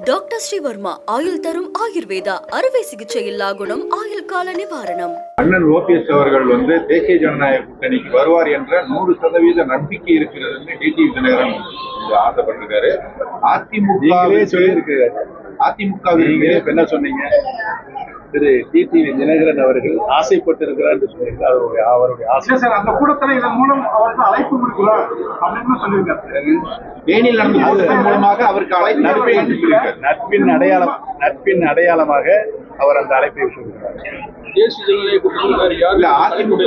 Doctor Sreevarma ஆயுள் தரும் ஆயுர்வேதா அறுவை சிகிச்சை இல்லா குணம் ஆயுள் கால நிவாரணம். அண்ணன் ஓபிஎஸ் அவர்கள் தேசிய ஜனநாயக கூட்டணிக்கு வருவார் என்ற 100% நம்பிக்கை இருக்கிறதுன்னு டிடிவி தினகரன் ஆசைப்பட்டிருக்காரு. அதிமுக என்ன சொன்னீங்க? திரு டிடிவி தினகரன் அவர்கள் ஆசைப்பட்டிருக்கிறார் என்று சொல்லியிருக்கார். அவருடைய ஆசை சார் அந்த கூட்டத்தில் இதன் மூலம் அவருக்கு அழைப்பு கொடுக்கலாம் அப்படின்னு சொல்லியிருக்காரு. தேனியில் நடந்த கூட்டத்தின் மூலமாக அவருக்கு அழைப்பு நட்பின் அடையாளமாக அவர் அந்த அழைப்பை விட்டிருக்கிறார். தேசிய ஜனநாயக கூட்டணி அதிமுக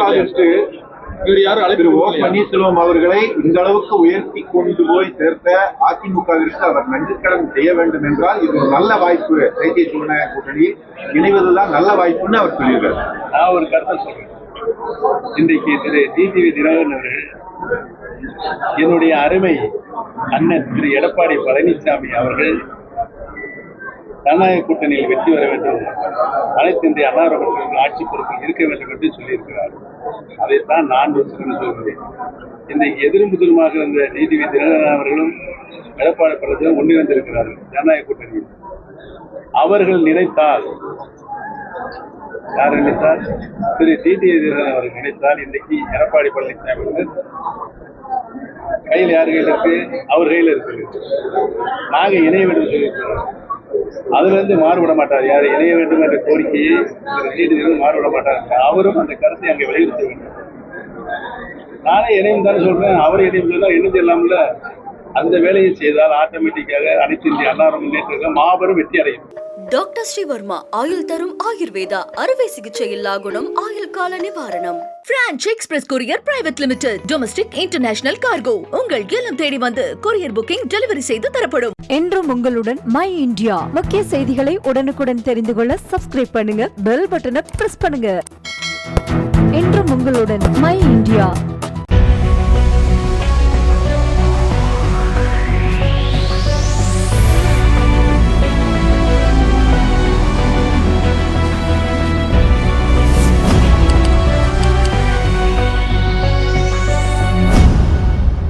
திரு ஓ பன்னீர்செல்வம் அவர்களை இந்த அளவுக்கு உயர்த்தி கொண்டு போய் சேர்த்த அதிமுகவிற்கு அவர் நன்றிக்கடன் செய்ய வேண்டும் என்றால் இது ஒரு நல்ல வாய்ப்பு. தேசிய ஜனநாயக கூட்டணியில் இணைவதுதான் நல்ல வாய்ப்புன்னு அவர் சொல்லியிருக்காரு. நான் ஒரு கருத்தை சொல்றேன். இன்றைக்கு திரு டிடிவி தினகரன் அவர்கள் என்னுடைய அருமை அண்ணன் திரு எடப்பாடி பழனிசாமி அவர்கள் ஜனநாயக கூட்டணியில் வெற்றி பெற வேண்டும், அனைத்து இந்திய அண்ணா ஆட்சி பொறுப்பில் இருக்க வேண்டும் என்று சொல்லியிருக்கிறார். அதைத்தான் நான் சொல்கிறேன். இன்றைக்கு எதிரும் புதிருமாக இருந்த டிடிவி தினகரன் அவர்களும் எடப்பாடி பழனிசாமி ஒன்றிணைந்திருக்கிறார்கள் ஜனநாயக கூட்டணியில். அவர்கள் நினைத்தால், யார் நினைத்தால், திரு டிடிவி தினகரன் அவர்கள் நினைத்தால் இன்றைக்கு எடப்பாடி பழனிசாமி கையில் யார் கையில் இருக்கு? அவர் கையில் இருக்கு. நாங்கள் இணைய வேண்டும் சொல்லியிருக்கிறோம். அதுல இருந்து மாறுபட மாட்டார். யார் இணைய வேண்டும் என்ற கோரிக்கையை மாறுபட மாட்டார். அவரும் அந்த கருத்தை அங்கே வலியுறுத்த வேண்டும். நானே இணையம் தானே சொல்றேன், அவர் இணையம் சொன்னா இணைஞ்சு இல்லாமல அந்த வேலையை செய்தால் ஆட்டோமேட்டிக்காக அனைத்து இந்திய அண்ணா முன்னேற்ற மாபெரும் வெற்றி அடையும். டாக்டர் ஸ்ரீவர்மா ஆயுள் தரும் ஆயுர்வேதா அறுவை சிகிச்சை இல்லா குணம் ஆயுள் கால நிவாரணம். Branch express courier private limited domestic international cargo உங்கள் இல்லம் தேடி வந்து கொரியர் புக்கிங் டெலிவரி செய்து தரப்படும். என்றும் உங்களுடன் மை இந்தியா. முக்கிய செய்திகளை உடனுக்குடன் தெரிந்து கொள்ள சப்ஸ்கிரைப் பண்ணுங்க, பெல் பட்டனை பிரஸ் பண்ணுங்க. என்றும் உங்களுடன் மை இந்தியா.